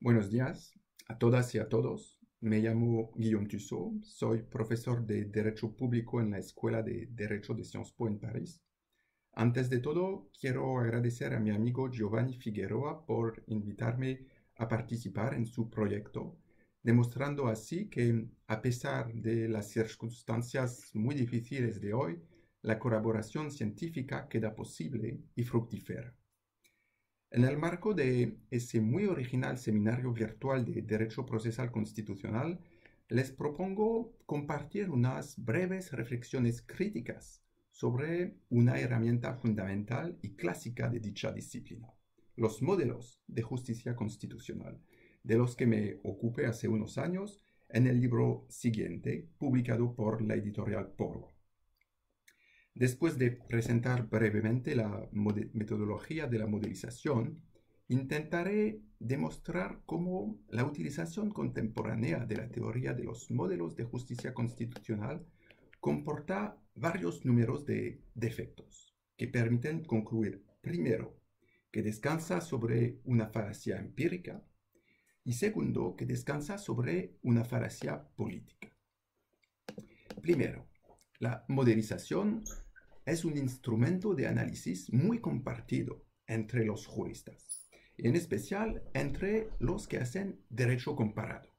Buenos días a todas y a todos. Me llamo Guillaume Tussaud, soy profesor de Derecho Público en la Escuela de Derecho de Sciences Po en París. Antes de todo, quiero agradecer a mi amigo Giovanni Figueroa por invitarme a participar en su proyecto, demostrando así que, a pesar de las circunstancias muy difíciles de hoy, la colaboración científica queda posible y fructífera. En el marco de ese muy original seminario virtual de Derecho Procesal Constitucional, les propongo compartir unas breves reflexiones críticas sobre una herramienta fundamental y clásica de dicha disciplina, los modelos de justicia constitucional, de los que me ocupé hace unos años en el libro siguiente, publicado por la editorial Porro. Después de presentar brevemente la metodología de la modelización, intentaré demostrar cómo la utilización contemporánea de la teoría de los modelos de justicia constitucional comporta varios números de defectos que permiten concluir, primero, que descansa sobre una falacia empírica y segundo, que descansa sobre una falacia política. Primero, la modelización es un instrumento de análisis muy compartido entre los juristas, y en especial entre los que hacen derecho comparado.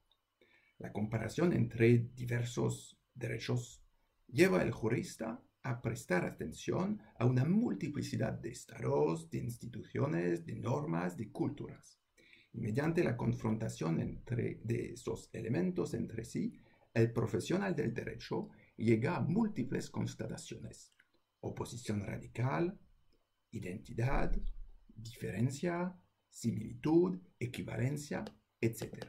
La comparación entre diversos derechos lleva al jurista a prestar atención a una multiplicidad de estados, de instituciones, de normas, de culturas. Y mediante la confrontación de esos elementos entre sí, el profesional del derecho llega a múltiples constataciones: oposición radical, identidad, diferencia, similitud, equivalencia, etc.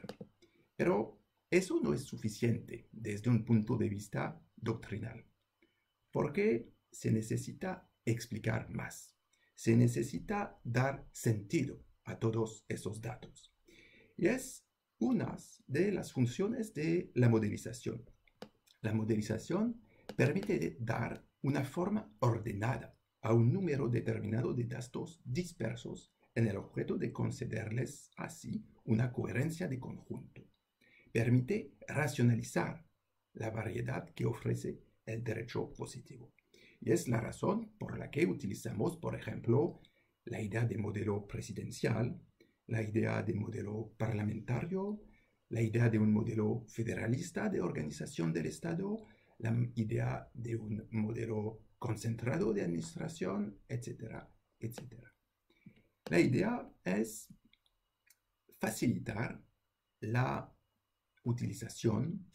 Pero eso no es suficiente desde un punto de vista doctrinal, porque se necesita explicar más, se necesita dar sentido a todos esos datos. Y es una de las funciones de la modelización. La modelización permite dar una forma ordenada a un número determinado de datos dispersos en el objeto de concederles así una coherencia de conjunto. Permite racionalizar la variedad que ofrece el derecho positivo. Y es la razón por la que utilizamos, por ejemplo, la idea de modelo presidencial, la idea de modelo parlamentario, la idea de un modelo federalista de organización del Estado, la idea de un modelo concentrado de administración, etcétera, etcétera. La idea es facilitar la utilización,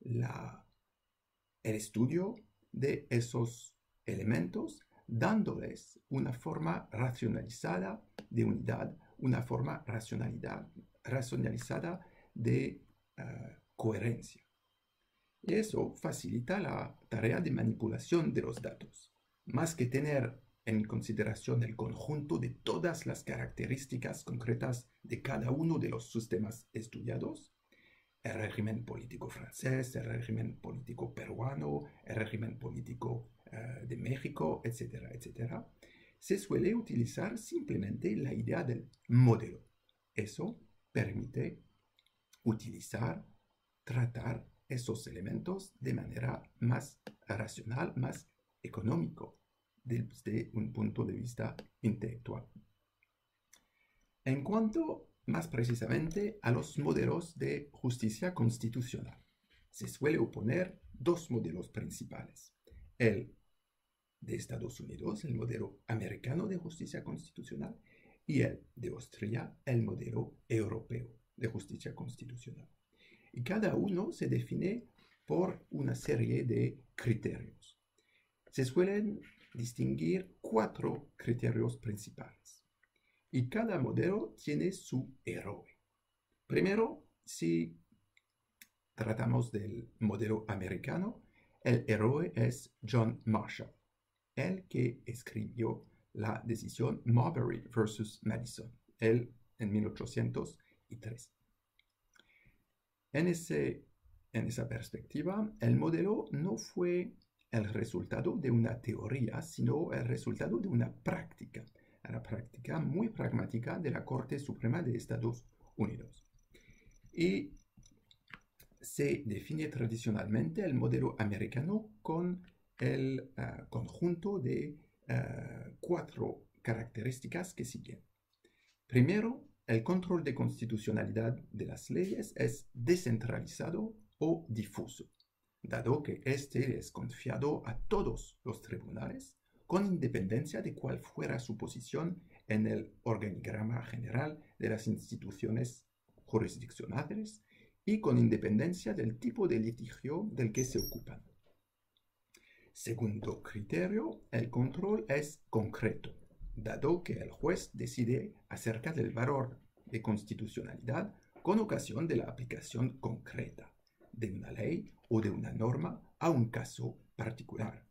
el estudio de esos elementos, dándoles una forma racionalizada de unidad, una forma racionalizada de coherencia. Y eso facilita la tarea de manipulación de los datos. Más que tener en consideración el conjunto de todas las características concretas de cada uno de los sistemas estudiados, el régimen político francés, el régimen político peruano, el régimen político de México, etcétera, etcétera, se suele utilizar simplemente la idea del modelo. Eso permite utilizar, tratar esos elementos de manera más racional, más económico, desde un punto de vista intelectual. En cuanto más precisamente a los modelos de justicia constitucional, se suele oponer dos modelos principales: el de Estados Unidos, el modelo americano de justicia constitucional, y el de Austria, el modelo europeo de justicia constitucional. Y cada uno se define por una serie de criterios. Se suelen distinguir 4 criterios principales. Y cada modelo tiene su héroe. Primero, si tratamos del modelo americano, el héroe es John Marshall, el que escribió la decisión Marbury versus Madison, él en 1803. En esa perspectiva, el modelo no fue el resultado de una teoría, sino el resultado de una práctica muy pragmática de la Corte Suprema de Estados Unidos. y se define tradicionalmente el modelo americano con el conjunto de 4 características que siguen. Primero, el control de constitucionalidad de las leyes es descentralizado o difuso, dado que este es confiado a todos los tribunales, con independencia de cuál fuera su posición en el organigrama general de las instituciones jurisdiccionales y con independencia del tipo de litigio del que se ocupan. Segundo criterio, el control es concreto, dado que el juez decide acerca del valor de constitucionalidad con ocasión de la aplicación concreta de una ley o de una norma a un caso particular.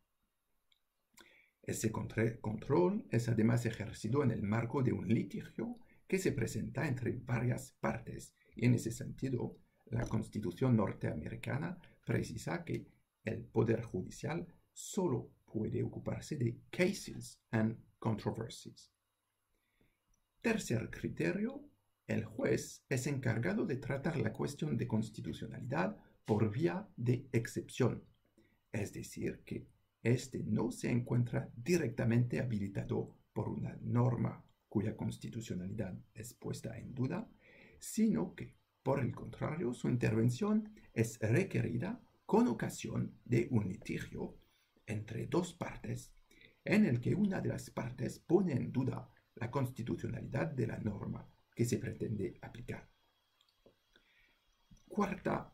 Ese control es además ejercido en el marco de un litigio que se presenta entre varias partes y en ese sentido la Constitución norteamericana precisa que el Poder Judicial solo puede ocuparse de cases and controversies. Tercer criterio, el juez es encargado de tratar la cuestión de constitucionalidad por vía de excepción, es decir, que éste no se encuentra directamente habilitado por una norma cuya constitucionalidad es puesta en duda, sino que, por el contrario, su intervención es requerida con ocasión de un litigio entre dos partes en el que una de las partes pone en duda la constitucionalidad de la norma que se pretende aplicar. Cuarto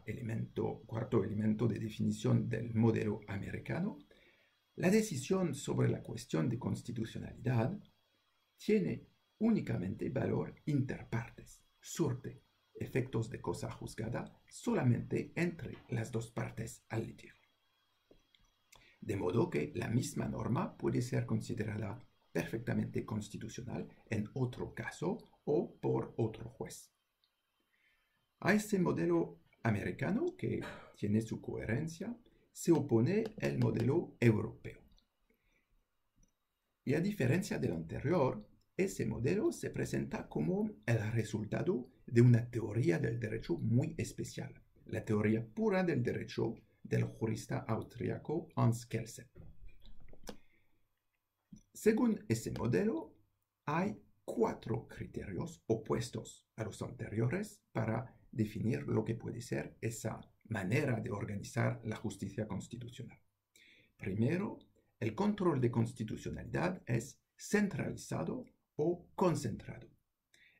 elemento de definición del modelo americano, la decisión sobre la cuestión de constitucionalidad tiene únicamente valor interpartes, surte efectos de cosa juzgada solamente entre las dos partes al litigio. De modo que la misma norma puede ser considerada perfectamente constitucional en otro caso o por otro juez. A este modelo americano, que tiene su coherencia, se opone el modelo europeo. Y a diferencia del anterior, ese modelo se presenta como el resultado de una teoría del derecho muy especial, la teoría pura del derecho del jurista austríaco Hans Kelsen. Según ese modelo, hay 4 criterios opuestos a los anteriores para definir lo que puede ser esa manera de organizar la justicia constitucional. Primero, el control de constitucionalidad es centralizado o concentrado.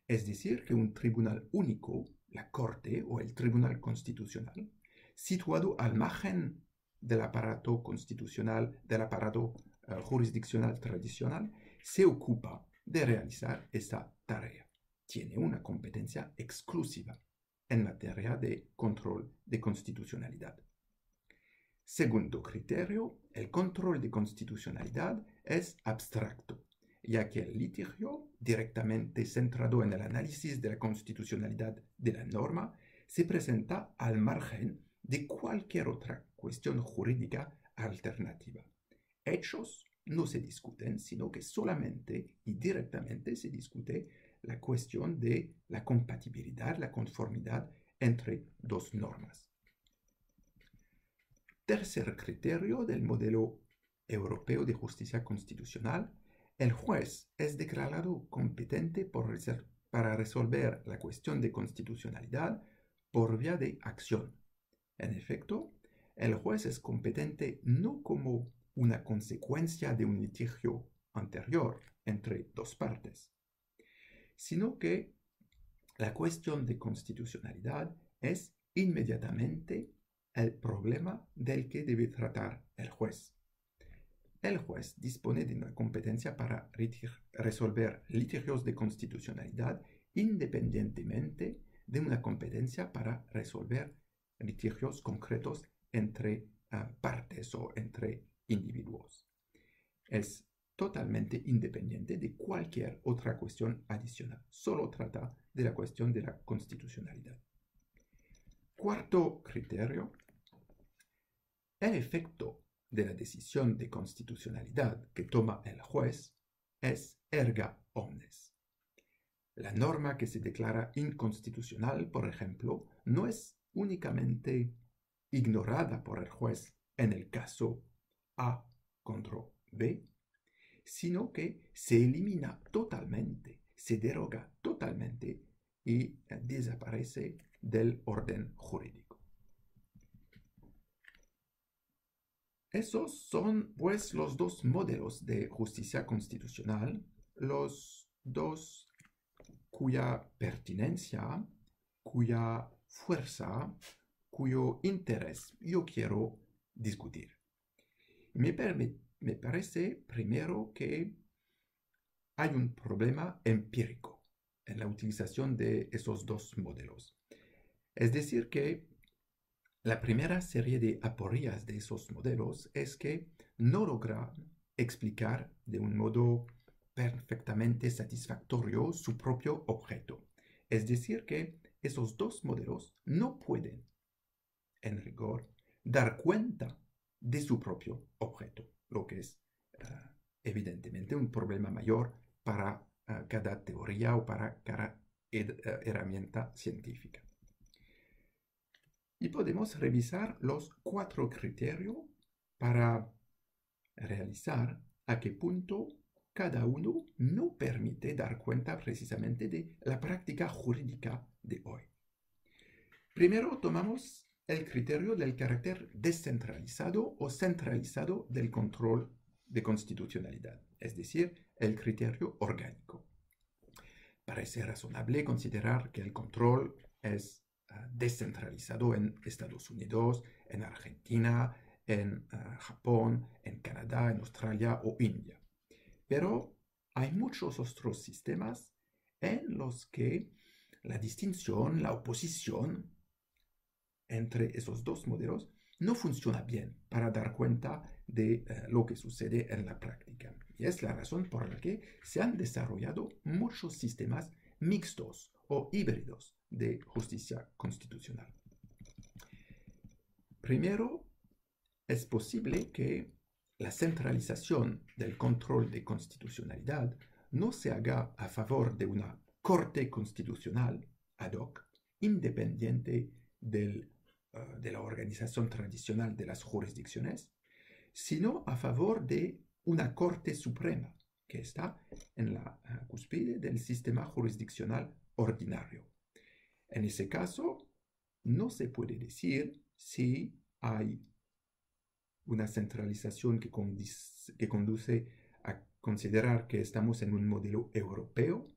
Es decir, que un tribunal único, la Corte o el Tribunal Constitucional, situado al margen del aparato constitucional, del aparato jurisdiccional tradicional, se ocupa de realizar esa tarea. Tiene una competencia exclusiva en materia de control de constitucionalidad. Segundo criterio, el control de constitucionalidad es abstracto, ya que el litigio, directamente centrado en el análisis de la constitucionalidad de la norma, se presenta al margen de cualquier otra cuestión jurídica alternativa. Hechos no se discuten, sino que solamente y directamente se discute la cuestión de la compatibilidad, la conformidad entre dos normas. Tercer criterio del modelo europeo de justicia constitucional, el juez es declarado competente para resolver la cuestión de constitucionalidad por vía de acción. En efecto, el juez es competente no como una consecuencia de un litigio anterior entre dos partes, sino que la cuestión de constitucionalidad es inmediatamente el problema del que debe tratar el juez. El juez dispone de una competencia para resolver litigios de constitucionalidad independientemente de una competencia para resolver litigios concretos entre partes o entre individuos. Es totalmente independiente de cualquier otra cuestión adicional. Solo trata de la cuestión de la constitucionalidad. Cuarto criterio, el efecto de la decisión de constitucionalidad que toma el juez es erga omnes. La norma que se declara inconstitucional, por ejemplo, no es únicamente ignorada por el juez en el caso A contra B, sino que se elimina totalmente, se deroga totalmente y desaparece del orden jurídico. Esos son, pues, los dos modelos de justicia constitucional, los dos cuya pertinencia, cuya fuerza, cuyo interés yo quiero discutir. Me parece primero que hay un problema empírico en la utilización de esos dos modelos. Es decir, que la primera serie de aporías de esos modelos es que no logran explicar de un modo perfectamente satisfactorio su propio objeto. Es decir, que esos dos modelos no pueden, en rigor, dar cuenta de su propio objeto, lo que es evidentemente un problema mayor para cada teoría o para cada herramienta científica. Y podemos revisar los 4 criterios para realizar a qué punto cada uno no permite dar cuenta precisamente de la práctica jurídica de hoy. Primero tomamos el criterio del carácter descentralizado o centralizado del control de constitucionalidad, es decir, el criterio orgánico. Parece razonable considerar que el control es descentralizado en Estados Unidos, en Argentina, en Japón, en Canadá, en Australia o India. Pero hay muchos otros sistemas en los que la distinción, la oposición entre esos dos modelos no funciona bien para dar cuenta de lo que sucede en la práctica. Y es la razón por la que se han desarrollado muchos sistemas mixtos o híbridos de justicia constitucional. Primero, es posible que la centralización del control de constitucionalidad no se haga a favor de una Corte Constitucional ad hoc, independiente de la organización tradicional de las jurisdicciones, sino a favor de una Corte Suprema que está en la cúspide del sistema jurisdiccional ordinario. En ese caso, no se puede decir si hay una centralización que conduce a considerar que estamos en un modelo europeo,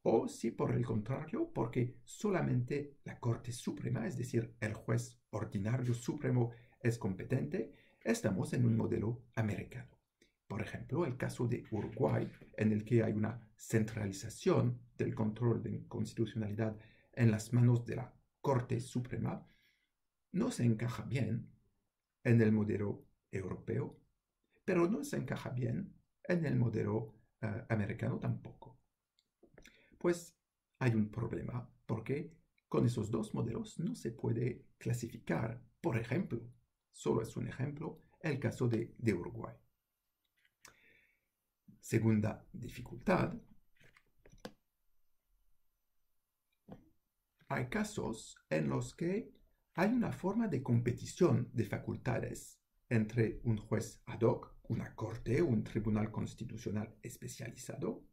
o si por el contrario, porque solamente la Corte Suprema, es decir, el juez ordinario supremo es competente, estamos en un modelo americano. Por ejemplo, el caso de Uruguay, en el que hay una centralización del control de constitucionalidad en las manos de la Corte Suprema, no se encaja bien en el modelo europeo, pero no se encaja bien en el modelo americano tampoco. Pues hay un problema porque con esos dos modelos no se puede clasificar, por ejemplo, solo es un ejemplo, el caso de Uruguay. Segunda dificultad, hay casos en los que hay una forma de competición de facultades entre un juez ad hoc, una corte o un tribunal constitucional especializado,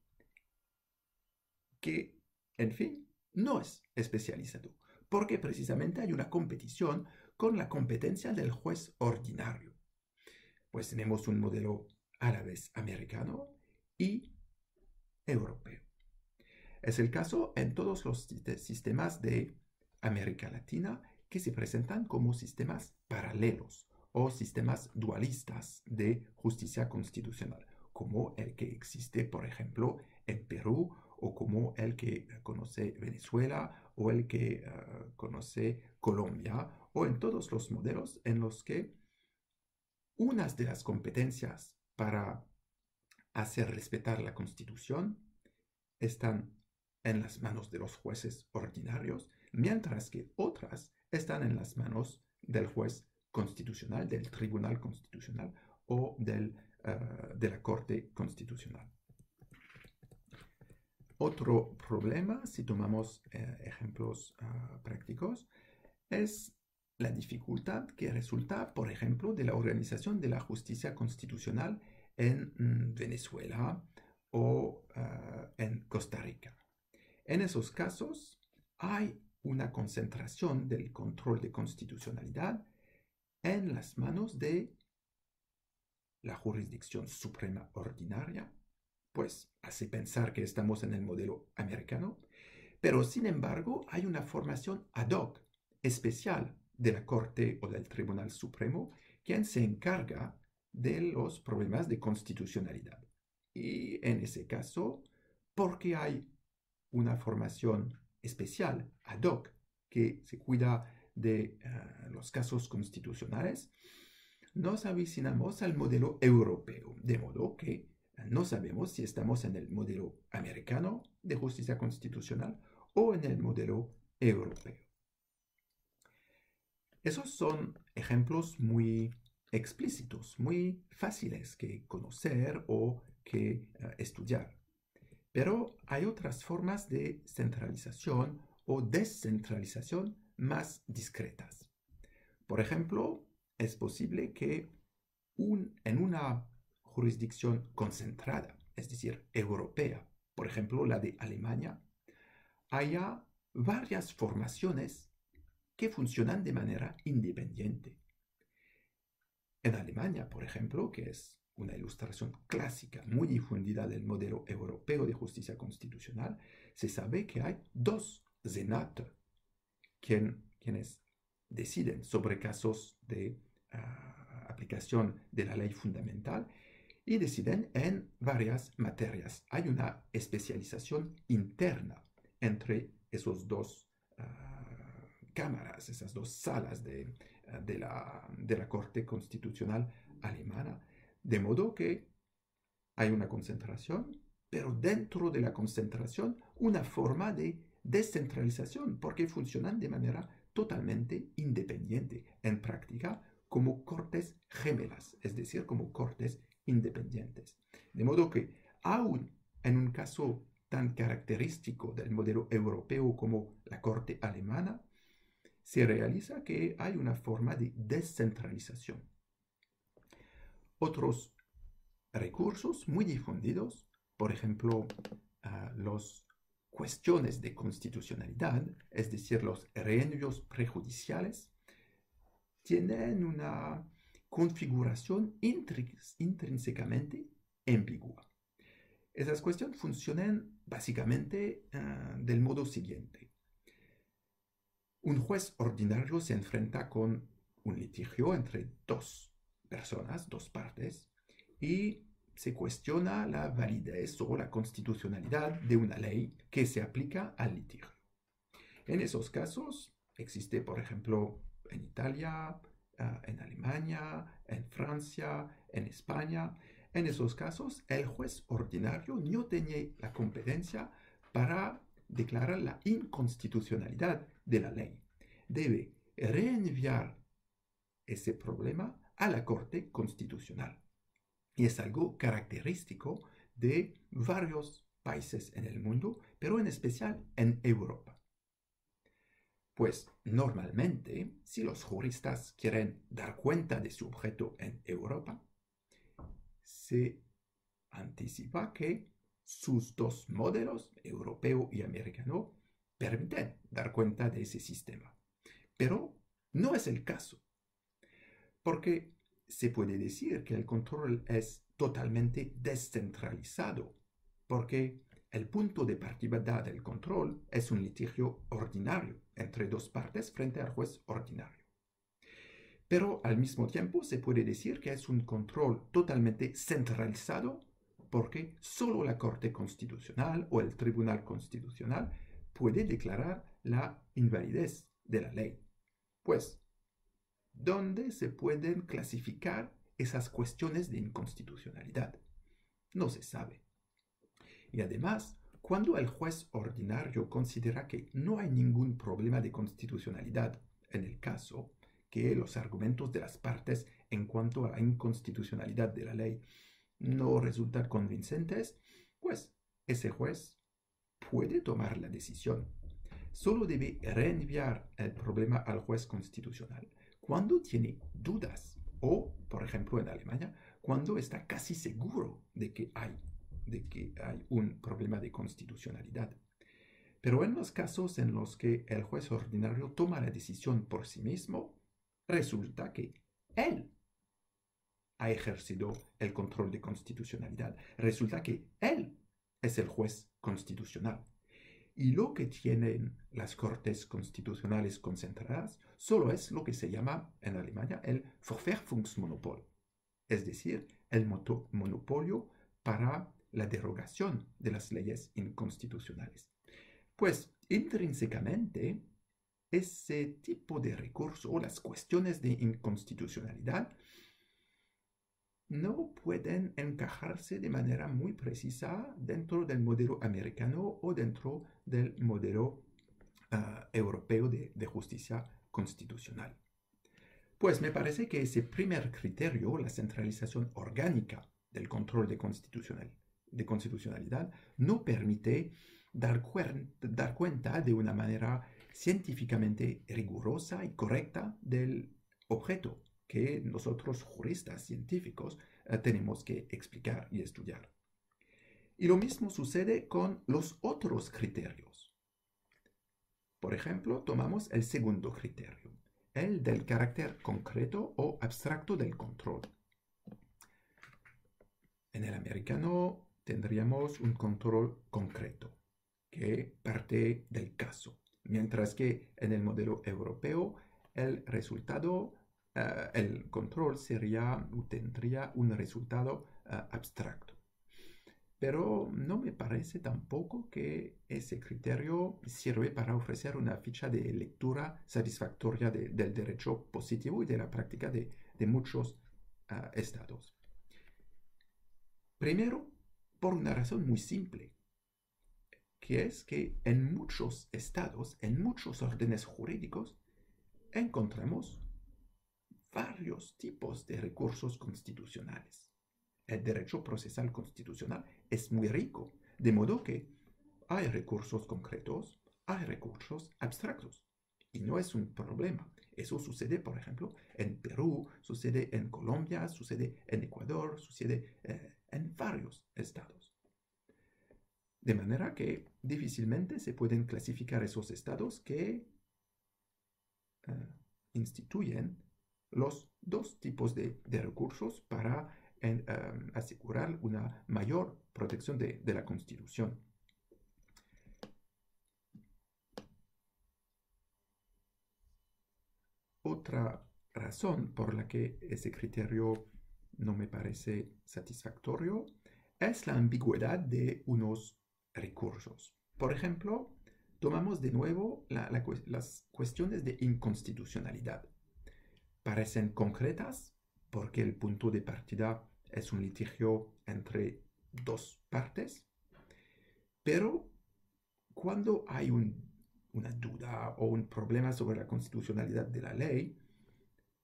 que, en fin, no es especializado, porque precisamente hay una competición con la competencia del juez ordinario. Pues tenemos un modelo a la vez americano y europeo. Es el caso en todos los sistemas de América Latina que se presentan como sistemas paralelos o sistemas dualistas de justicia constitucional, como el que existe, por ejemplo, en Perú, o como el que conoce Venezuela, o el que conoce Colombia, o en todos los modelos en los que unas de las competencias para hacer respetar la Constitución están en las manos de los jueces ordinarios, mientras que otras están en las manos del juez constitucional, del Tribunal Constitucional o de la Corte Constitucional. Otro problema, si tomamos ejemplos prácticos, es la dificultad que resulta, por ejemplo, de la organización de la justicia constitucional en Venezuela o en Costa Rica. En esos casos hay una concentración del control de constitucionalidad en las manos de la jurisdicción suprema ordinaria, pues hace pensar que estamos en el modelo americano, pero sin embargo hay una formación ad hoc especial de la Corte o del Tribunal Supremo quien se encarga de los problemas de constitucionalidad. Y en ese caso, porque hay una formación especial ad hoc que se cuida de los casos constitucionales, nos avicinamos al modelo europeo, de modo que no sabemos si estamos en el modelo americano de justicia constitucional o en el modelo europeo. Esos son ejemplos muy explícitos, muy fáciles que conocer o que estudiar. Pero hay otras formas de centralización o descentralización más discretas. Por ejemplo, es posible que en una jurisdicción concentrada, es decir, europea, por ejemplo la de Alemania, haya varias formaciones que funcionan de manera independiente. En Alemania, por ejemplo, que es una ilustración clásica muy difundida del modelo europeo de justicia constitucional, se sabe que hay dos Senate quienes deciden sobre casos de aplicación de la ley fundamental y deciden en varias materias. Hay una especialización interna entre esos dos cámaras, esas dos salas de la Corte Constitucional alemana, de modo que hay una concentración, pero dentro de la concentración una forma de descentralización, porque funcionan de manera totalmente independiente, en práctica como cortes gemelas, es decir, como cortes independientes. De modo que aún en un caso tan característico del modelo europeo como la Corte alemana, se realiza que hay una forma de descentralización. Otros recursos muy difundidos, por ejemplo, las cuestiones de constitucionalidad, es decir, los reenvíos prejudiciales, tienen una configuración intrínsecamente ambigua. Esas cuestiones funcionan básicamente del modo siguiente. Un juez ordinario se enfrenta con un litigio entre dos personas, dos partes, y se cuestiona la validez o la constitucionalidad de una ley que se aplica al litigio. En esos casos existe, por ejemplo, en Italia, en Alemania, en Francia, en España. En esos casos, el juez ordinario no tiene la competencia para declarar la inconstitucionalidad de la ley. Debe reenviar ese problema a la Corte Constitucional. Y es algo característico de varios países en el mundo, pero en especial en Europa. Pues normalmente, si los juristas quieren dar cuenta de su objeto en Europa, se anticipa que sus dos modelos, europeo y americano, permiten dar cuenta de ese sistema. Pero no es el caso, porque se puede decir que el control es totalmente descentralizado, porque el punto de partida del control es un litigio ordinario entre dos partes frente al juez ordinario. Pero al mismo tiempo se puede decir que es un control totalmente centralizado porque solo la Corte Constitucional o el Tribunal Constitucional puede declarar la invalidez de la ley. Pues, ¿dónde se pueden clasificar esas cuestiones de inconstitucionalidad? No se sabe. Y además, cuando el juez ordinario considera que no hay ningún problema de constitucionalidad en el caso, que los argumentos de las partes en cuanto a la inconstitucionalidad de la ley no resultan convincentes, pues ese juez puede tomar la decisión. Solo debe reenviar el problema al juez constitucional cuando tiene dudas o, por ejemplo, en Alemania, cuando está casi seguro de que hay un problema de constitucionalidad. Pero en los casos en los que el juez ordinario toma la decisión por sí mismo, resulta que él ha ejercido el control de constitucionalidad. Resulta que él es el juez constitucional. Y lo que tienen las cortes constitucionales concentradas solo es lo que se llama en Alemania el Verwerfungsmonopol, es decir, el monopolio para la derogación de las leyes inconstitucionales. Pues intrínsecamente, ese tipo de recurso o las cuestiones de inconstitucionalidad no pueden encajarse de manera muy precisa dentro del modelo americano o dentro del modelo europeo de justicia constitucional. Pues me parece que ese primer criterio, la centralización orgánica del control de constitucionalidad, no permite dar cuenta de una manera científicamente rigurosa y correcta del objeto que nosotros juristas científicos tenemos que explicar y estudiar. Y lo mismo sucede con los otros criterios. Por ejemplo, tomamos el segundo criterio, el del carácter concreto o abstracto del control. En el americano tendríamos un control concreto que parte del caso, mientras que en el modelo europeo el control tendría un resultado abstracto. Pero no me parece tampoco que ese criterio sirve para ofrecer una ficha de lectura satisfactoria del derecho positivo y de la práctica de muchos estados. Primero, por una razón muy simple, que es que en muchos estados, en muchos órdenes jurídicos, encontramos varios tipos de recursos constitucionales. El derecho procesal constitucional es muy rico, de modo que hay recursos concretos, hay recursos abstractos. Y no es un problema. Eso sucede, por ejemplo, en Perú, sucede en Colombia, sucede en Ecuador, sucede en varios estados. De manera que difícilmente se pueden clasificar esos estados que instituyen los dos tipos de recursos para asegurar una mayor protección de la Constitución. Otra razón por la que ese criterio no me parece satisfactorio es la ambigüedad de unos recursos. Por ejemplo, tomamos de nuevo las cuestiones de inconstitucionalidad. Parecen concretas porque el punto de partida es un litigio entre dos partes, pero cuando hay una duda o un problema sobre la constitucionalidad de la ley,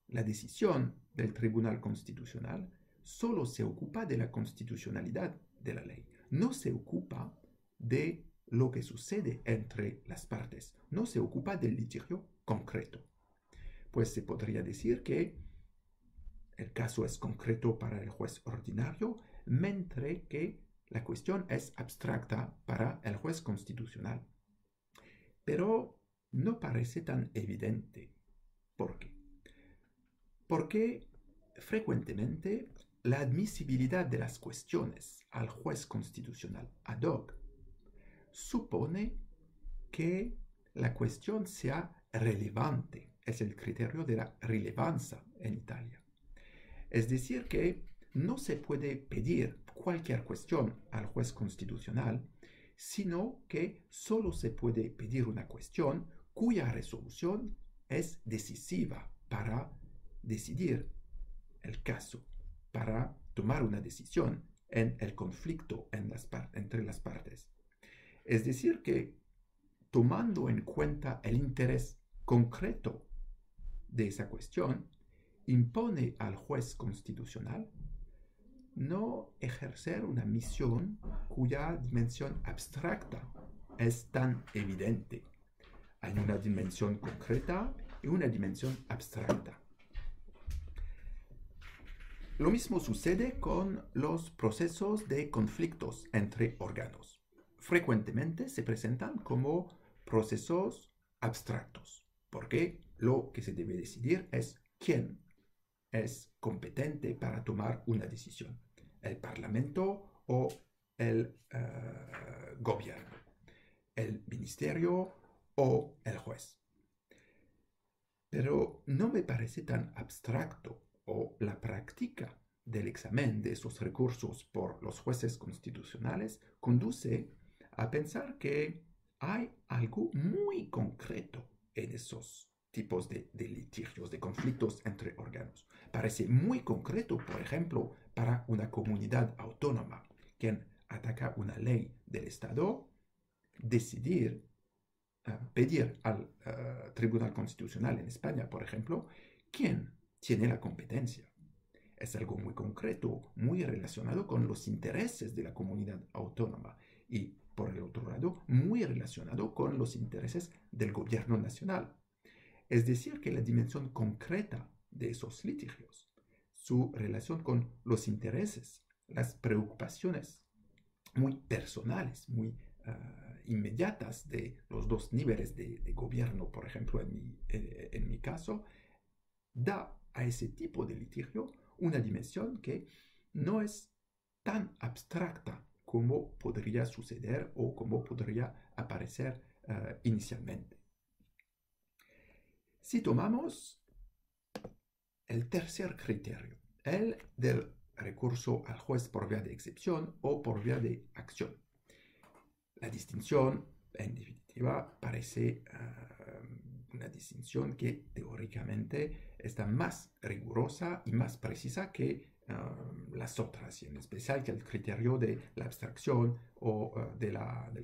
la decisión del Tribunal Constitucional solo se ocupa de la constitucionalidad de la ley, no se ocupa de lo que sucede entre las partes, no se ocupa del litigio concreto. Pues se podría decir que el caso es concreto para el juez ordinario, mientras que la cuestión es abstracta para el juez constitucional. Pero no parece tan evidente. ¿Por qué? Porque frecuentemente la admisibilidad de las cuestiones al juez constitucional ad hoc supone que la cuestión sea relevante. Es el criterio de la relevancia en Italia. Es decir, que no se puede pedir cualquier cuestión al juez constitucional, sino que solo se puede pedir una cuestión cuya resolución es decisiva para decidir el caso, para tomar una decisión en el conflicto entre las partes. Es decir, que tomando en cuenta el interés concreto de esa cuestión, impone al juez constitucional no ejercer una misión cuya dimensión abstracta es tan evidente. Hay una dimensión concreta y una dimensión abstracta. Lo mismo sucede con los procesos de conflictos entre órganos. Frecuentemente se presentan como procesos abstractos, porque lo que se debe decidir es quién es competente para tomar una decisión, el Parlamento o el gobierno, el ministerio o el juez. Pero no me parece tan abstracto o la práctica del examen de esos recursos por los jueces constitucionales conduce a pensar que hay algo muy concreto en esos tipos de litigios, de conflictos entre órganos. Parece muy concreto, por ejemplo, para una comunidad autónoma, quien ataca una ley del Estado, decidir pedir al Tribunal Constitucional en España, por ejemplo, quién tiene la competencia. Es algo muy concreto, muy relacionado con los intereses de la comunidad autónoma y, por el otro lado, muy relacionado con los intereses del gobierno nacional. Es decir, que la dimensión concreta de esos litigios, su relación con los intereses, las preocupaciones muy personales, muy inmediatas de los dos niveles de gobierno, por ejemplo, en mi caso, da a ese tipo de litigio una dimensión que no es tan abstracta como podría suceder o como podría aparecer inicialmente. Si tomamos el tercer criterio, el del recurso al juez por vía de excepción o por vía de acción. La distinción, en definitiva, parece una distinción que teóricamente está más rigurosa y más precisa que las otras, y en especial que el criterio de la abstracción o del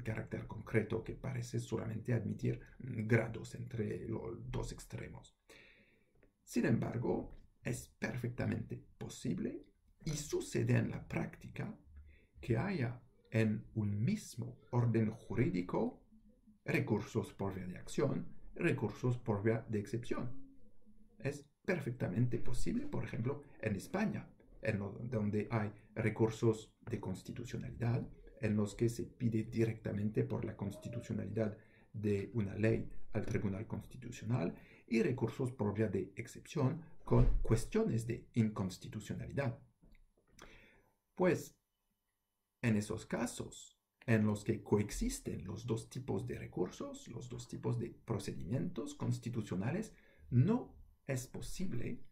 carácter concreto, que parece solamente admitir grados entre los dos extremos. Sin embargo, es perfectamente posible y sucede en la práctica que haya en un mismo orden jurídico recursos por vía de acción, recursos por vía de excepción. Es perfectamente posible, por ejemplo, en España, donde hay recursos de constitucionalidad, en los que se pide directamente por la constitucionalidad de una ley al Tribunal Constitucional, y recursos por vía de excepción con cuestiones de inconstitucionalidad. Pues en esos casos en los que coexisten los dos tipos de recursos, los dos tipos de procedimientos constitucionales, no es posible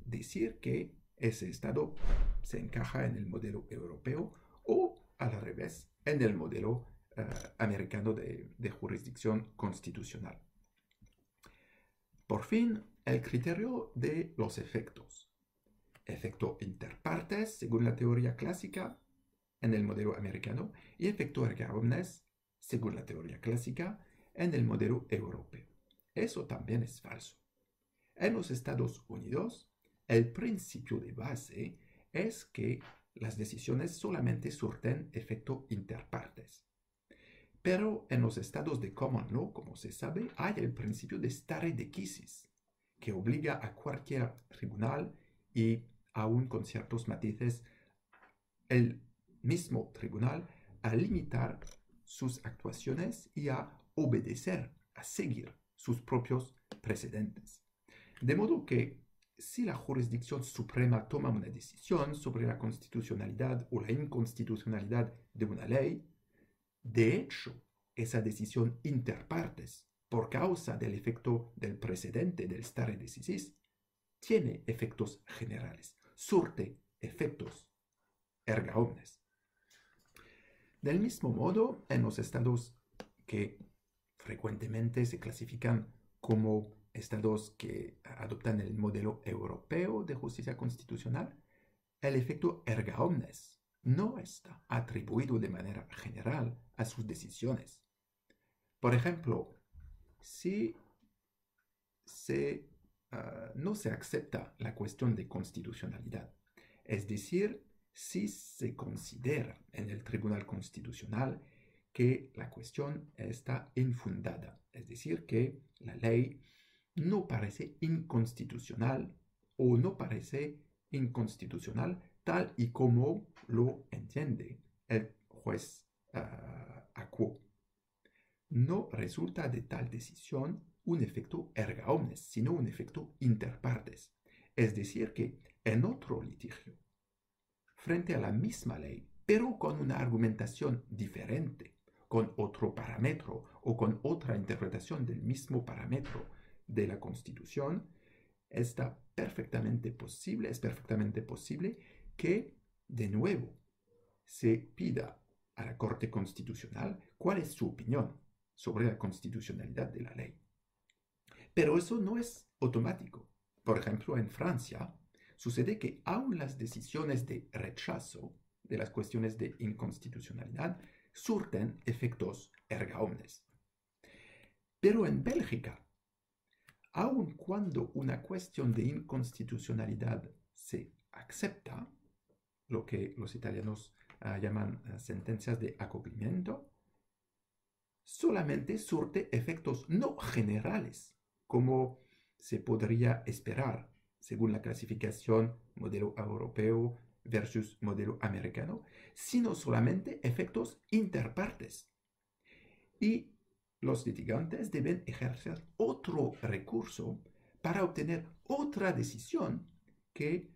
decir que ese Estado se encaja en el modelo europeo o, al revés, en el modelo americano de jurisdicción constitucional. Por fin, el criterio de los efectos. Efecto interpartes, según la teoría clásica, en el modelo americano, y efecto erga omnes, según la teoría clásica, en el modelo europeo. Eso también es falso. En los Estados Unidos, el principio de base es que las decisiones solamente surten efecto interpartes. Pero en los estados de common law, como se sabe, hay el principio de stare decisis, que obliga a cualquier tribunal y aún con ciertos matices el mismo tribunal a limitar sus actuaciones y a obedecer, a seguir sus propios precedentes. De modo que si la jurisdicción suprema toma una decisión sobre la constitucionalidad o la inconstitucionalidad de una ley, de hecho, esa decisión interpartes, por causa del efecto del precedente del stare decisis, tiene efectos generales, surte efectos erga omnes. Del mismo modo, en los estados que frecuentemente se clasifican como estados que adoptan el modelo europeo de justicia constitucional, el efecto erga omnes no está atribuido de manera general a sus decisiones. Por ejemplo, si no se acepta la cuestión de constitucionalidad, es decir, si se considera en el Tribunal Constitucional que la cuestión está infundada, es decir, que la ley no parece inconstitucional o no parece inconstitucional tal y como lo entiende el juez Aquo. No resulta de tal decisión un efecto erga omnes, sino un efecto inter partes. Es decir, que en otro litigio, frente a la misma ley, pero con una argumentación diferente, con otro parámetro o con otra interpretación del mismo parámetro de la Constitución, es perfectamente posible que, de nuevo, se pida a la Corte Constitucional cuál es su opinión sobre la constitucionalidad de la ley. Pero eso no es automático. Por ejemplo, en Francia, sucede que aun las decisiones de rechazo de las cuestiones de inconstitucionalidad surten efectos erga omnes. Pero en Bélgica, aun cuando una cuestión de inconstitucionalidad se acepta, lo que los italianos llaman sentencias de acogimiento, solamente surte efectos no generales, como se podría esperar según la clasificación modelo europeo versus modelo americano, sino solamente efectos interpartes. Y los litigantes deben ejercer otro recurso para obtener otra decisión que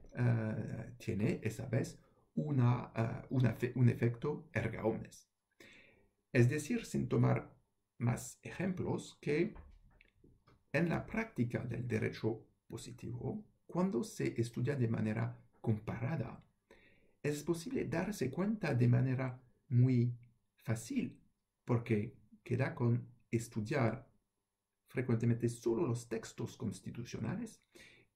tiene esa vez un efecto erga omnes. Es decir, sin tomar más ejemplos, que en la práctica del derecho positivo, cuando se estudia de manera comparada, es posible darse cuenta de manera muy fácil, porque queda con estudiar frecuentemente solo los textos constitucionales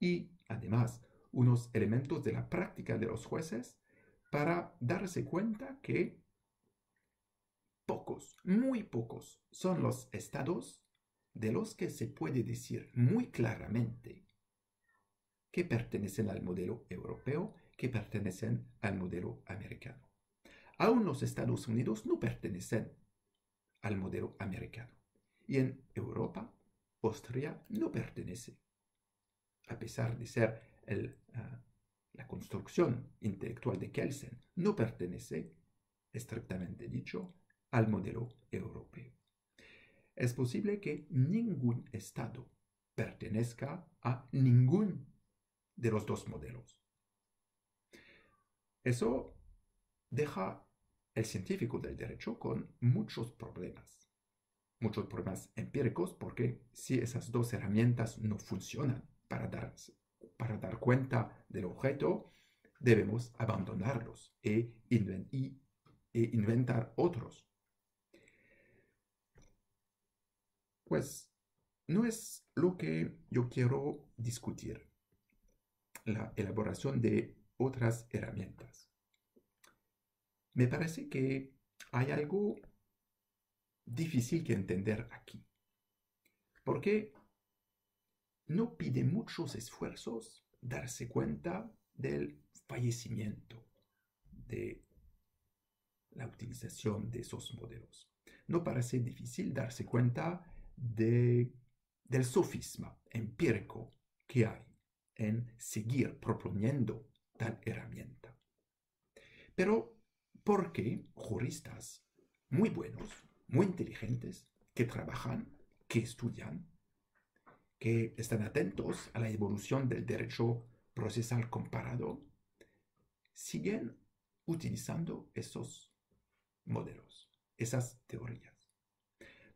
y, además, unos elementos de la práctica de los jueces para darse cuenta que pocos, muy pocos, son los estados de los que se puede decir muy claramente que pertenecen al modelo europeo, que pertenecen al modelo americano. Aún los Estados Unidos no pertenecen al modelo americano. Y en Europa, Austria no pertenece, a pesar de ser la construcción intelectual de Kelsen, no pertenece, estrictamente dicho, al modelo europeo. Es posible que ningún Estado pertenezca a ningún de los dos modelos. Eso deja el científico del derecho con muchos problemas empíricos, porque si esas dos herramientas no funcionan para dar cuenta del objeto, debemos abandonarlos e inventar otros. Pues no es lo que yo quiero discutir, la elaboración de otras herramientas. Me parece que hay algo difícil que entender aquí, porque no pide muchos esfuerzos darse cuenta del fallecimiento de la utilización de esos modelos. No parece difícil darse cuenta del sofisma empírico que hay en seguir proponiendo tal herramienta. Pero, ¿por qué juristas muy buenos, muy inteligentes, que trabajan, que estudian, que están atentos a la evolución del derecho procesal comparado, siguen utilizando esos modelos, esas teorías?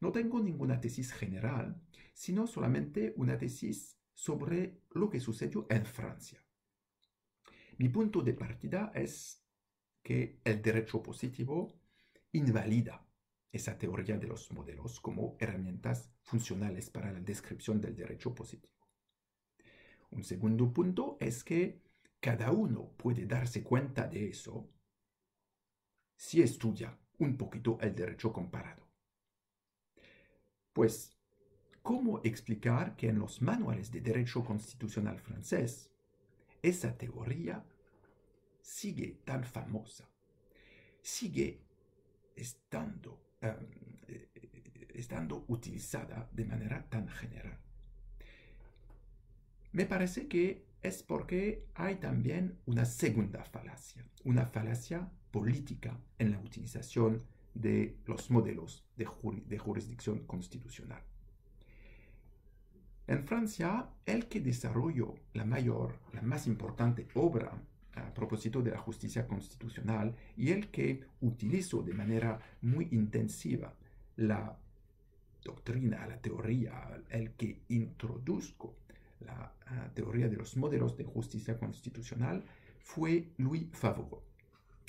No tengo ninguna tesis general, sino solamente una tesis sobre lo que sucedió en Francia. Mi punto de partida es que el derecho positivo invalida esa teoría de los modelos como herramientas funcionales para la descripción del derecho positivo. Un segundo punto es que cada uno puede darse cuenta de eso si estudia un poquito el derecho comparado. Pues, ¿cómo explicar que en los manuales de derecho constitucional francés esa teoría sigue tan famosa, sigue estando estando utilizada de manera tan general. Me parece que es porque hay también una segunda falacia, una falacia política en la utilización de los modelos de jurisdicción constitucional. En Francia, el que desarrolló la más importante obra a propósito de la justicia constitucional y el que utilizó de manera muy intensiva la doctrina, la teoría, el que introdujo la teoría de los modelos de justicia constitucional fue Louis Favoreux,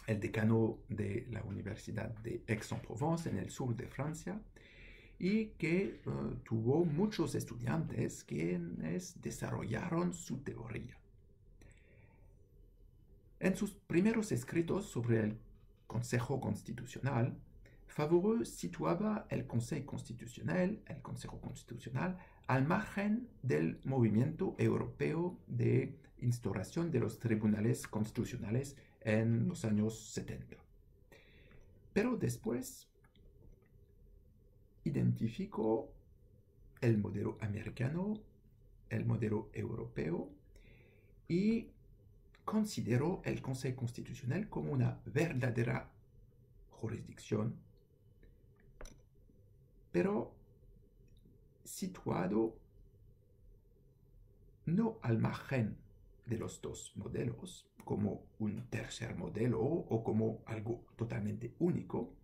el decano de la Universidad de Aix-en-Provence en el sur de Francia, y que tuvo muchos estudiantes quienes desarrollaron su teoría. En sus primeros escritos sobre el Consejo Constitucional, Favoreux situaba el Consejo Constitucional al margen del movimiento europeo de instauración de los tribunales constitucionales en los años 70. Pero después identificó el modelo americano, el modelo europeo, y consideró el Consejo Constitucional como una verdadera jurisdicción, pero situado no al margen de los dos modelos, como un tercer modelo o como algo totalmente único,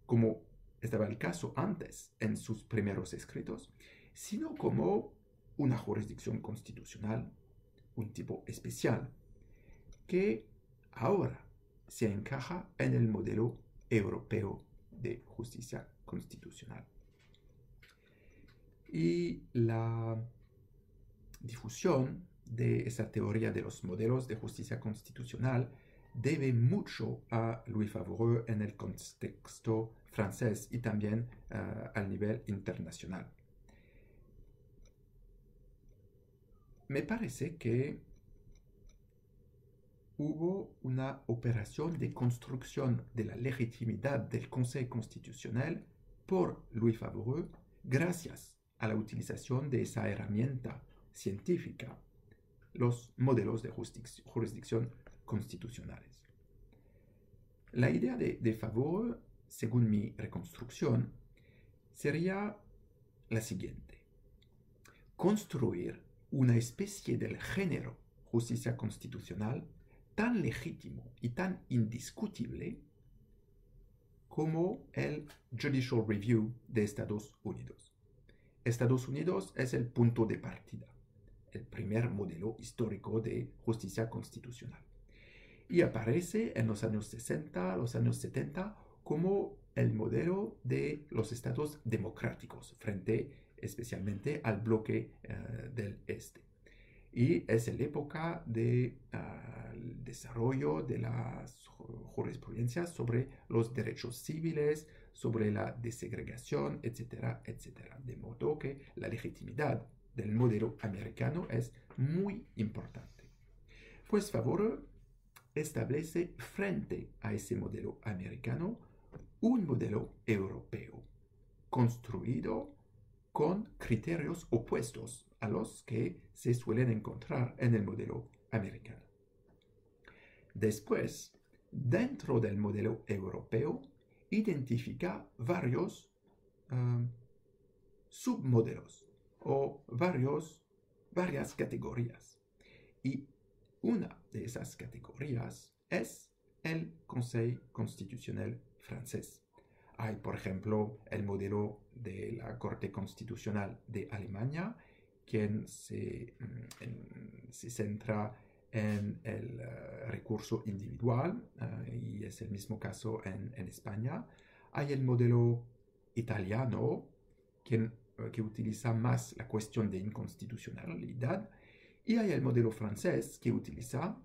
como estaba el caso antes en sus primeros escritos, sino como una jurisdicción constitucional, un tipo especial, que ahora se encaja en el modelo europeo de justicia constitucional. Y la difusión de esa teoría de los modelos de justicia constitucional debe mucho a Louis Favoreux en el contexto francés y también al nivel internacional. Me parece que hubo una operación de construcción de la legitimidad del Consejo Constitucional por Louis Favoreux gracias a la utilización de esa herramienta científica, los modelos de jurisdicción constitucionales. La idea de Favoreux, según mi reconstrucción, sería la siguiente: construir una especie del género justicia constitucional tan legítimo y tan indiscutible como el Judicial Review de Estados Unidos. Estados Unidos es el punto de partida, el primer modelo histórico de justicia constitucional. Y aparece en los años 60, los años 70, como el modelo de los estados democráticos, frente especialmente al bloque del este. Y es la época del desarrollo de las jurisprudencias sobre los derechos civiles, sobre la desegregación, etcétera, etcétera. De modo que la legitimidad del modelo americano es muy importante. Pues Favoreux establece frente a ese modelo americano un modelo europeo, construido con criterios opuestos a los que se suelen encontrar en el modelo americano. Después, dentro del modelo europeo, identifica varios submodelos o varias categorías. Y una de esas categorías es el Consejo Constitucional francés. Hay, por ejemplo, el modelo de la Corte Constitucional de Alemania, quien se centra en el recurso individual, y es el mismo caso en España. Hay el modelo italiano, que utiliza más la cuestión de inconstitucionalidad, y hay el modelo francés, que utiliza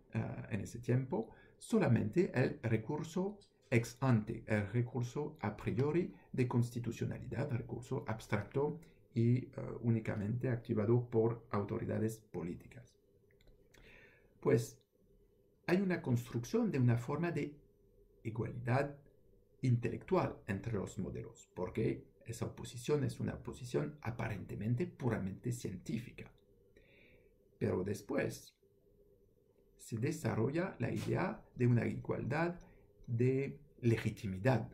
en ese tiempo solamente el recurso ex ante, el recurso a priori de constitucionalidad, recurso abstracto y únicamente activado por autoridades políticas. Pues hay una construcción de una forma de igualdad intelectual entre los modelos, porque esa oposición es una oposición aparentemente puramente científica. Pero después se desarrolla la idea de una igualdad de legitimidad.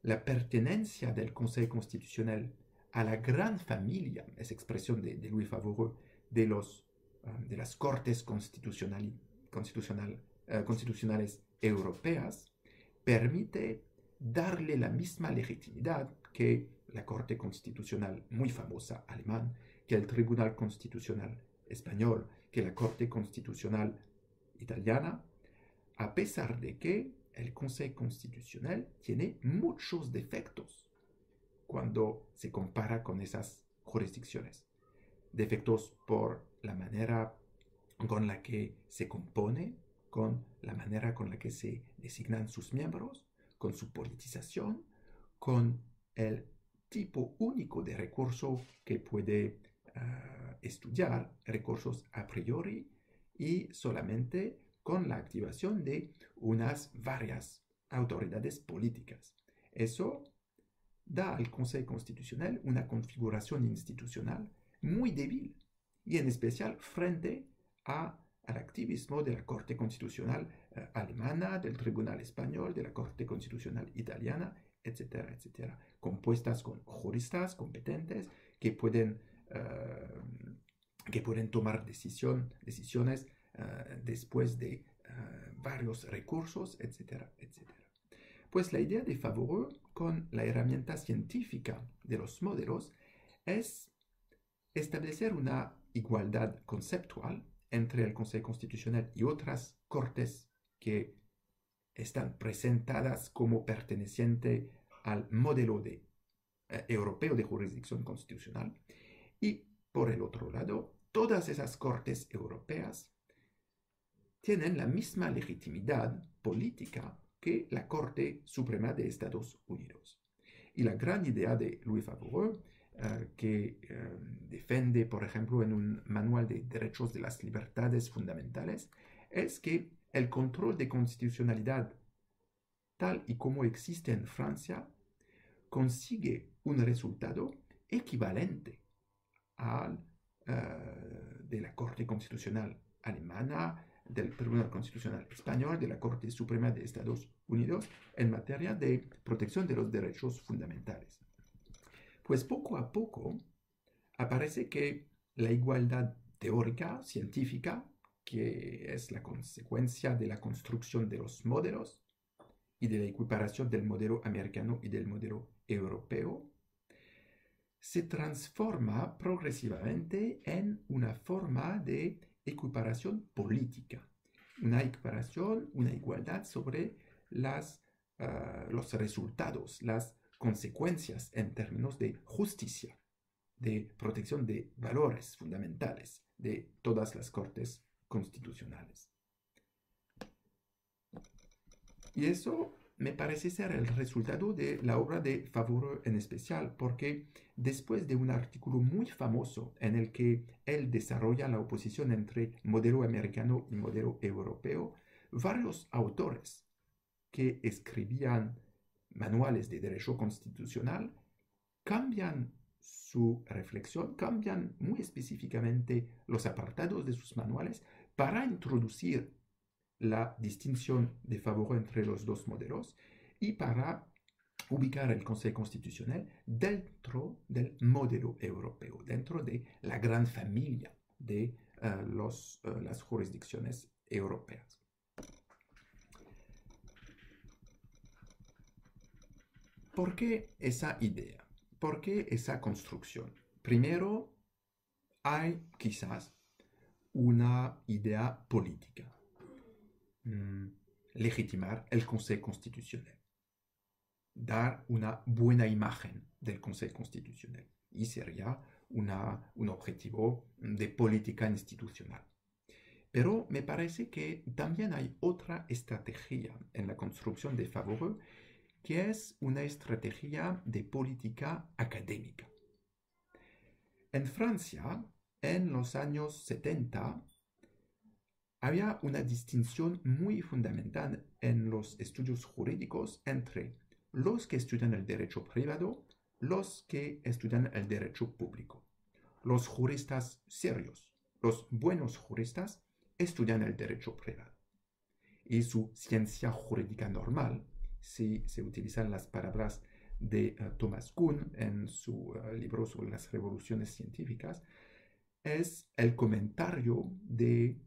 La pertenencia del Consejo Constitucional a la gran familia, es expresión de Louis Favoreux, de las Cortes constitucionales europeas, permite darle la misma legitimidad que la Corte Constitucional muy famosa alemán, que el Tribunal Constitucional español, que la Corte Constitucional italiana, a pesar de que el Consejo Constitucional tiene muchos defectos cuando se compara con esas jurisdicciones. Defectos por la manera con la que se compone, con la manera con la que se designan sus miembros, con su politización, con el tipo único de recurso que puede estudiar, recursos a priori, y solamente con la activación de unas varias autoridades políticas. Eso da al Consejo Constitucional una configuración institucional muy débil, y en especial frente al activismo de la Corte Constitucional alemana, del Tribunal Español, de la Corte Constitucional italiana, etcétera, etcétera, compuestas con juristas competentes que pueden tomar decisiones después de varios recursos, etcétera, etcétera. Pues la idea de Favoreux con la herramienta científica de los modelos es establecer una igualdad conceptual entre el Consejo Constitucional y otras cortes que están presentadas como perteneciente al modelo europeo de jurisdicción constitucional, y por el otro lado, todas esas cortes europeas tienen la misma legitimidad política que la Corte Suprema de Estados Unidos. Y la gran idea de Louis Favoreux, que defiende, por ejemplo, en un manual de derechos de las libertades fundamentales, es que el control de constitucionalidad, tal y como existe en Francia, consigue un resultado equivalente al de la Corte Constitucional alemana, del Tribunal Constitucional español, de la Corte Suprema de Estados Unidos en materia de protección de los derechos fundamentales. Pues poco a poco aparece que la igualdad teórica, científica, que es la consecuencia de la construcción de los modelos y de la equiparación del modelo americano y del modelo europeo, se transforma progresivamente en una forma de equiparación política, una equiparación, una igualdad sobre los resultados, las consecuencias en términos de justicia, de protección de valores fundamentales de todas las cortes constitucionales. Y eso me parece ser el resultado de la obra de Favoreux en especial, porque después de un artículo muy famoso en el que él desarrolla la oposición entre modelo americano y modelo europeo, varios autores que escribían manuales de derecho constitucional cambian su reflexión, cambian muy específicamente los apartados de sus manuales para introducir la distinción de Favoreux entre los dos modelos y para ubicar el Consejo Constitucional dentro del modelo europeo, dentro de la gran familia de las jurisdicciones europeas. ¿Por qué esa idea? ¿Por qué esa construcción? Primero, hay quizás una idea política. Legitimar el Consejo Constitucional, dar una buena imagen del Consejo Constitucional, y sería un objetivo de política institucional. Pero me parece que también hay otra estrategia en la construcción de Favoreux, que es una estrategia de política académica. En Francia, en los años 70, había una distinción muy fundamental en los estudios jurídicos entre los que estudian el derecho privado, los que estudian el derecho público. Los juristas serios, los buenos juristas, estudian el derecho privado. Y su ciencia jurídica normal, si se utilizan las palabras de Thomas Kuhn en su libro sobre las revoluciones científicas, es el comentario de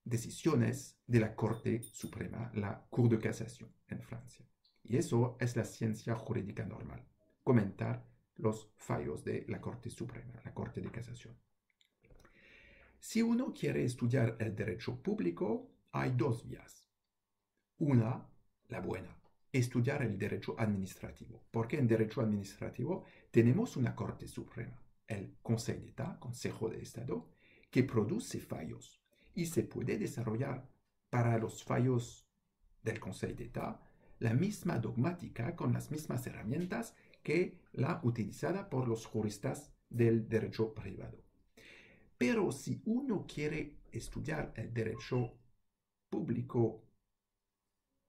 decisiones de la Corte Suprema, la Cour de Casación en Francia. Y eso es la ciencia jurídica normal, comentar los fallos de la Corte Suprema, la Corte de Casación. Si uno quiere estudiar el derecho público, hay dos vías. Una, la buena, estudiar el derecho administrativo, porque en derecho administrativo tenemos una Corte Suprema, el Conseil d'État, Consejo de Estado, que produce fallos y se puede desarrollar para los fallos del Conseil d'État la misma dogmática con las mismas herramientas que la utilizada por los juristas del derecho privado. Pero si uno quiere estudiar el derecho público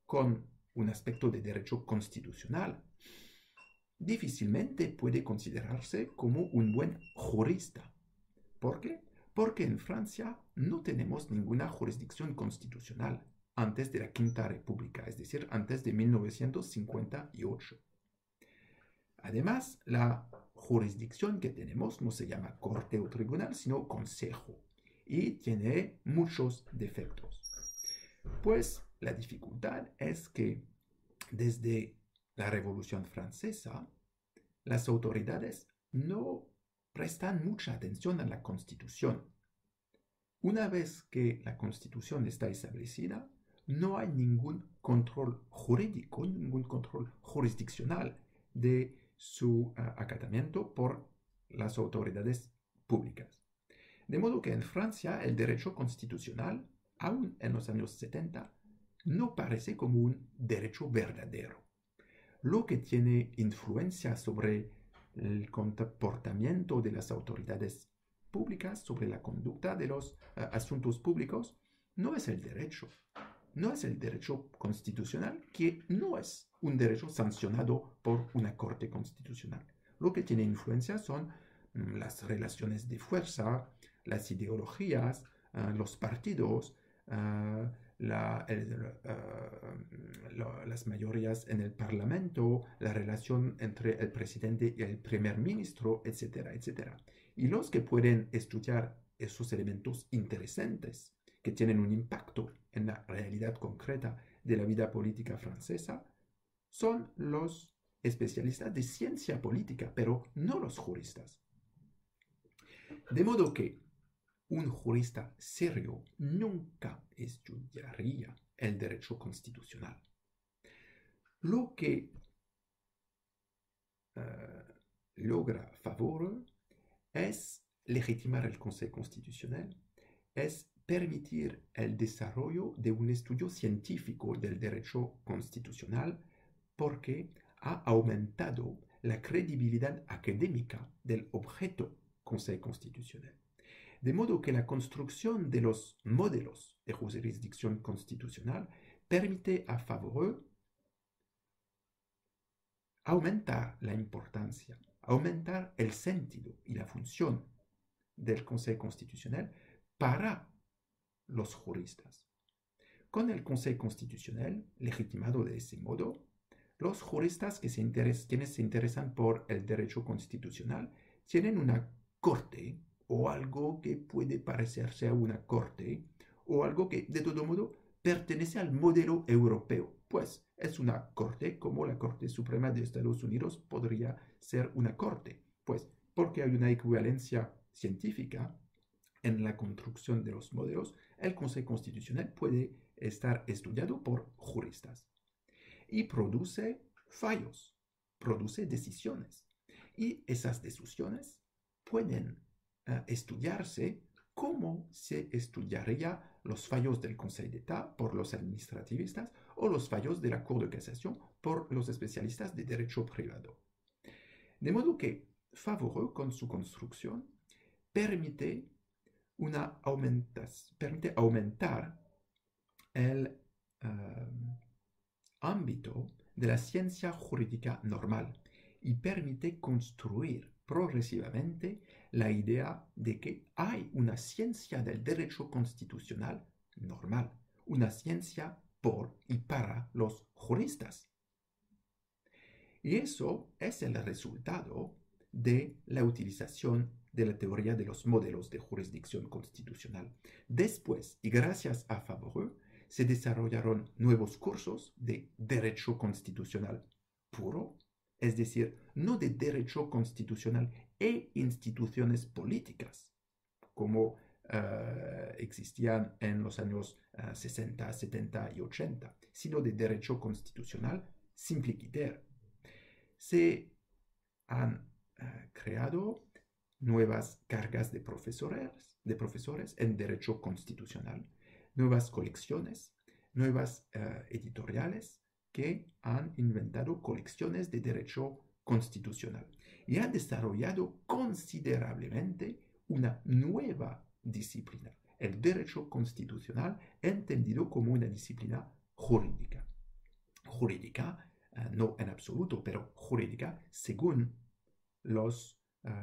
con un aspecto de derecho constitucional, difícilmente puede considerarse como un buen jurista. ¿Por qué? Porque en Francia no tenemos ninguna jurisdicción constitucional antes de la Quinta República, es decir, antes de 1958. Además, la jurisdicción que tenemos no se llama corte o tribunal, sino consejo, y tiene muchos defectos. Pues la dificultad es que desde la Revolución Francesa, las autoridades no prestan mucha atención a la Constitución. Una vez que la Constitución está establecida, no hay ningún control jurídico, ningún control jurisdiccional de su acatamiento por las autoridades públicas. De modo que en Francia el derecho constitucional, aún en los años 70, no parece como un derecho verdadero. Lo que tiene influencia sobre el comportamiento de las autoridades públicas, sobre la conducta de los asuntos públicos, no es el derecho. No es el derecho constitucional, que no es un derecho sancionado por una corte constitucional. Lo que tiene influencia son las relaciones de fuerza, las ideologías, los partidos, las mayorías en el Parlamento, la relación entre el presidente y el primer ministro, etcétera, etcétera. Y los que pueden estudiar esos elementos interesantes que tienen un impacto en la realidad concreta de la vida política francesa son los especialistas de ciencia política, pero no los juristas. De modo que un jurista serio nunca estudiaría el derecho constitucional. Lo que logra favor es legitimar el Consejo Constitucional, es permitir el desarrollo de un estudio científico del derecho constitucional, porque ha aumentado la credibilidad académica del objeto Consejo Constitucional. De modo que la construcción de los modelos de jurisdicción constitucional permite a favor aumentar la importancia, aumentar el sentido y la función del Consejo Constitucional para los juristas. Con el Consejo Constitucional, legitimado de ese modo, los juristas quienes se interesan por el derecho constitucional tienen una corte o algo que puede parecerse a una corte o algo que de todo modo pertenece al modelo europeo, pues es una corte como la Corte Suprema de Estados Unidos podría ser una corte, pues porque hay una equivalencia científica en la construcción de los modelos, el Consejo Constitucional puede estar estudiado por juristas y produce fallos, produce decisiones. Y esas decisiones pueden estudiarse como se estudiaría los fallos del Conseil d'État por los administrativistas o los fallos de la Cour de Casación por los especialistas de derecho privado. De modo que Favoreux, con su construcción, permite aumentar el ámbito de la ciencia jurídica normal y permite construir progresivamente la idea de que hay una ciencia del derecho constitucional normal, una ciencia por y para los juristas. Y eso es el resultado de la utilización de la teoría de los modelos de jurisdicción constitucional. Después, y gracias a Favoreux, se desarrollaron nuevos cursos de derecho constitucional puro, es decir, no de derecho constitucional e instituciones políticas, como existían en los años 60, 70 y 80, sino de derecho constitucional simple quitter. Se han creado nuevas cargas de profesores en derecho constitucional, nuevas colecciones, nuevas editoriales que han inventado colecciones de derecho constitucional y han desarrollado considerablemente una nueva disciplina, el derecho constitucional entendido como una disciplina jurídica. Jurídica, no en absoluto, pero jurídica según los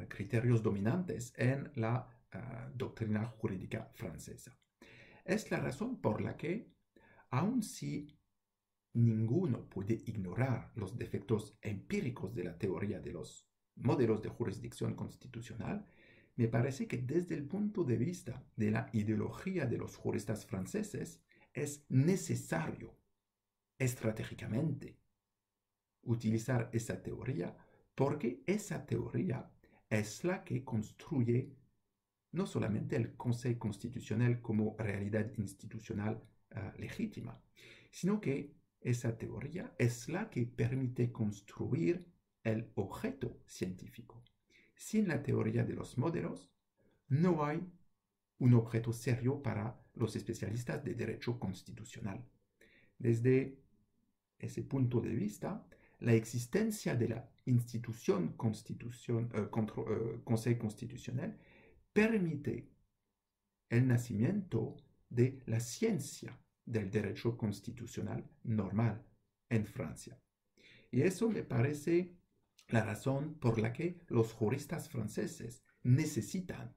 criterios dominantes en la doctrina jurídica francesa. Es la razón por la que, aun si ninguno puede ignorar los defectos empíricos de la teoría de los modelos de jurisdicción constitucional, me parece que desde el punto de vista de la ideología de los juristas franceses es necesario estratégicamente utilizar esa teoría porque esa teoría es la que construye no solamente el Consejo Constitucional como realidad institucional legítima, sino que esa teoría es la que permite construir el objeto científico. Sin la teoría de los modelos, no hay un objeto serio para los especialistas de derecho constitucional. Desde ese punto de vista, la existencia de la institución Consejo Constitucional permite el nacimiento de la ciencia del derecho constitucional normal en Francia. Y eso me parece la razón por la que los juristas franceses necesitan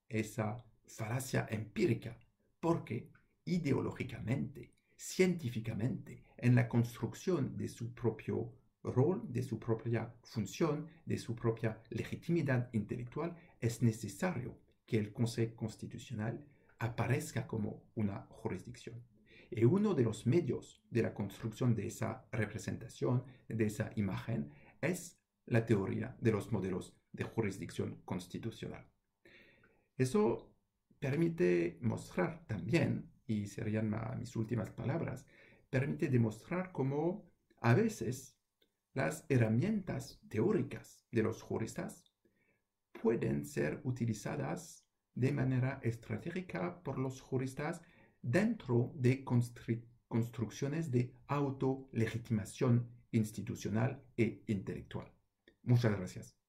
esa falacia empírica, porque ideológicamente, científicamente, en la construcción de su propio rol, de su propia función, de su propia legitimidad intelectual, es necesario que el Consejo Constitucional aparezca como una jurisdicción. Y uno de los medios de la construcción de esa representación, de esa imagen, es la teoría de los modelos de jurisdicción constitucional. Eso permite mostrar también, y serían mis últimas palabras, permite demostrar cómo a veces las herramientas teóricas de los juristas pueden ser utilizadas de manera estratégica por los juristas dentro de construcciones de autolegitimación institucional e intelectual. Muchas gracias.